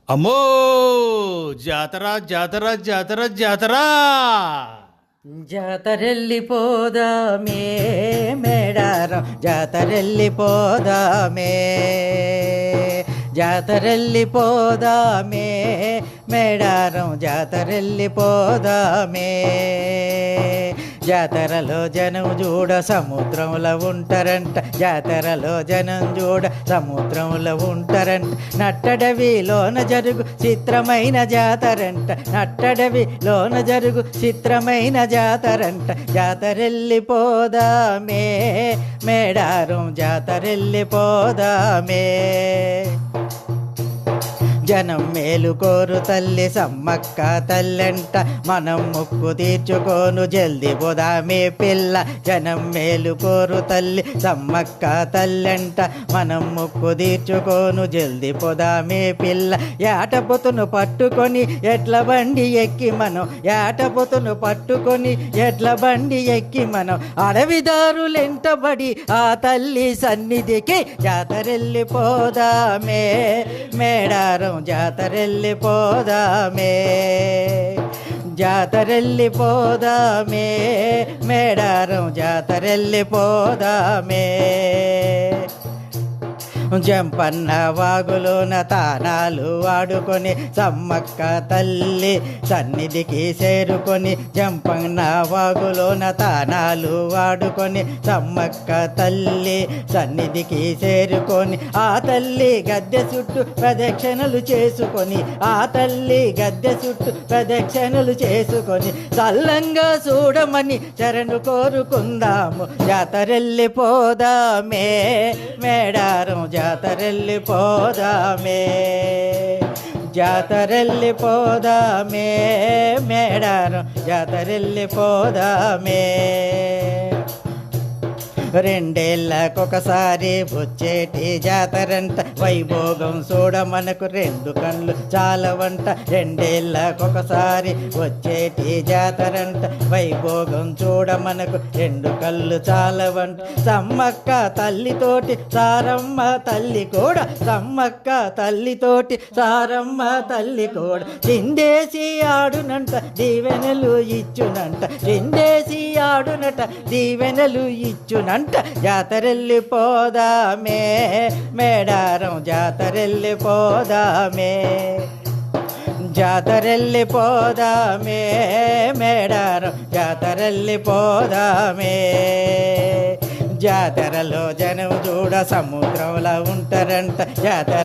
అమ్మో! జాతర జాతర జాతర జాతర జాతరెళ్ళిపోదామే మేడారం జాతరెళ్ళిపోదామే జాతరెళ్ళిపోదామే మేడారం జాతరెళ్ళిపోదామే జాతరలో జనం చూడ సముద్రంలో ఉంటారంట జాతరలో జనం చూడ సముద్రంలో ఉంటారంట నట్టడవిలోన జరుగు చిత్రమైన జాతరంట నట్టడవిలోన జరుగు చిత్రమైన జాతరంట జాతరెళ్ళిపోదామే మేడారం జాతరెళ్ళిపోదామే జనం మేలు కోరు తల్లి సమ్మక్క తల్లంట మనం ముక్కు తీర్చుకోను జల్ది పోదామే పిల్ల జనం మేలు కోరు తల్లి సమ్మక్క తల్లంట మనం ముక్కు తీర్చుకోను జల్ది పోదామే పిల్ల ఏటపోతును పట్టుకొని ఎట్ల బండి ఎక్కి మనం ఏటపోతును పట్టుకొని ఎట్ల బండి ఎక్కి మనం అడవిదారులెంటబడి ఆ తల్లి సన్నిధికి జాతరెళ్ళిపోదామే మేడారం జాతరెళ్ళిపోదామే జాతరెళ్ళిపోదామే మేడారం జాతరెళ్ళిపోదామే జంపన్న వాగులోన తానాలు ఆడుకొని సమ్మక్క తల్లి సన్నిధికి చేరుకొని జంపన్న వాగులోన తానాలు ఆడుకొని సమ్మక్క తల్లి సన్నిధికి చేరుకొని ఆ తల్లి గద్దె చుట్టూ ప్రదక్షిణలు చేసుకొని ఆ తల్లి గద్దె చుట్టూ ప్రదక్షిణలు చేసుకొని చల్లంగా చూడమని చరణు కోరుకుందాము జాతరెళ్ళిపోదామే మేడారం జాతరెళ్ళిపోదామే జాతరెళ్ళిపోదామే మేడారం జాతరెళ్ళిపోదామే రెండేళ్ళకొకసారి వచ్చేటి జాతరంట వైభోగం చూడ మనకు రెండు కళ్ళు చాలవంట రెండేళ్ళకొకసారి వచ్చేటి జాతరంట వైభోగం చూడ మనకు రెండు కళ్ళు చాలవంట సమ్మక్క తల్లితోటి సారమ్మ తల్లి కూడా సమ్మక్క తల్లితోటి సారమ్మ తల్లి కూడా చిందేసి ఆడునంట దీవెనలు ఇచ్చునంట చిందేసి ఆడునట దీవెనలు ఇచ్చునంట జాతరెళ్ళిపోదామే మేడారం జాతరెళ్ళిపోదామే జాతరెళ్ళిపోదామే మేడారం జాతరెళ్ళిపోదామే జాతరలో జనం చూడ సముద్రంలో ఉంటారంట జాతర